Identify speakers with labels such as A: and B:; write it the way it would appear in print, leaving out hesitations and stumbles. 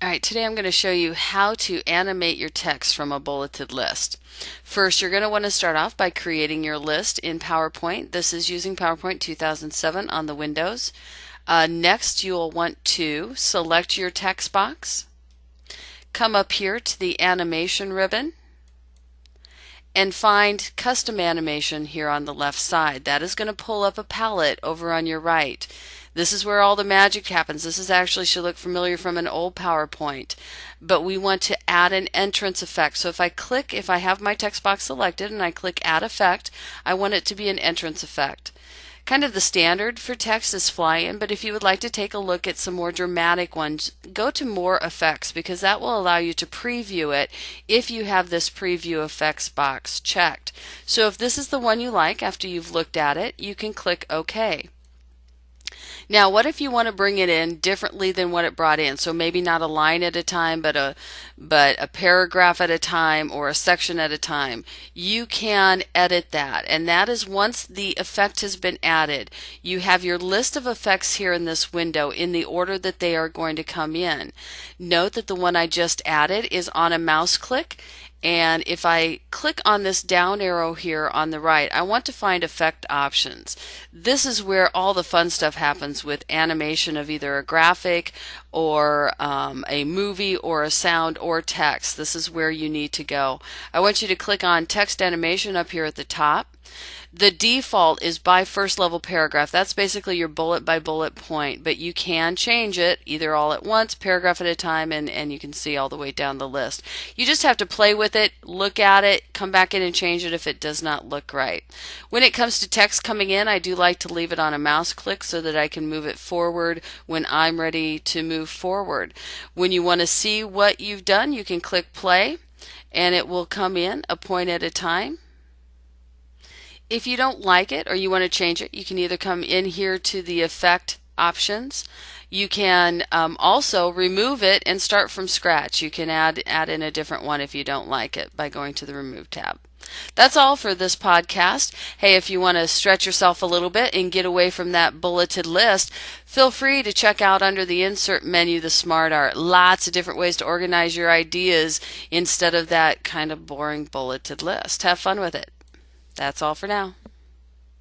A: All right, today I'm going to show you how to animate your text from a bulleted list. First, you're going to want to start off by creating your list in PowerPoint. This is using PowerPoint 2007 on the Windows. Next, you'll want to select your text box, come up here to the animation ribbon, and find custom animation here on the left side. That is going to pull up a palette over on your right. This is where all the magic happens. This is actually should look familiar from an old PowerPoint, but we want to add an entrance effect. So if I have my text box selected and I click add effect, I want it to be an entrance effect. Kind of the standard for text is fly in, but if you would like to take a look at some more dramatic ones, go to more effects because that will allow you to preview it if you have this preview effects box checked. So if this is the one you like after you've looked at it, you can click OK. Now, what if you want to bring it in differently than what it brought in? So maybe not a line at a time, but a paragraph at a time or a section at a time. You can edit that, and that is once the effect has been added. You have your list of effects here in this window in the order that they are going to come in. Note that the one I just added is on a mouse click. And if I click on this down arrow here on the right, I want to find effect options. This is where all the fun stuff happens with animation of either a graphic or a movie or a sound or text. This is where you need to go. I want you to click on text animation up here at the top. The default is by first level paragraph. That's basically your bullet by bullet point, but you can change it either all at once, paragraph at a time, and you can see all the way down the list. You just have to play with it, look at it, come back in and change it if it does not look right. When it comes to text coming in, I do like to leave it on a mouse click so that I can move it forward when I'm ready to move forward. When you want to see what you've done, you can click play and it will come in a point at a time. If you don't like it or you want to change it, you can either come in here to the effect options. You can also remove it and start from scratch. You can add in a different one if you don't like it by going to the remove tab. That's all for this podcast. Hey, if you want to stretch yourself a little bit and get away from that bulleted list, feel free to check out under the insert menu the Smart Art. Lots of different ways to organize your ideas instead of that kind of boring bulleted list. Have fun with it. That's all for now.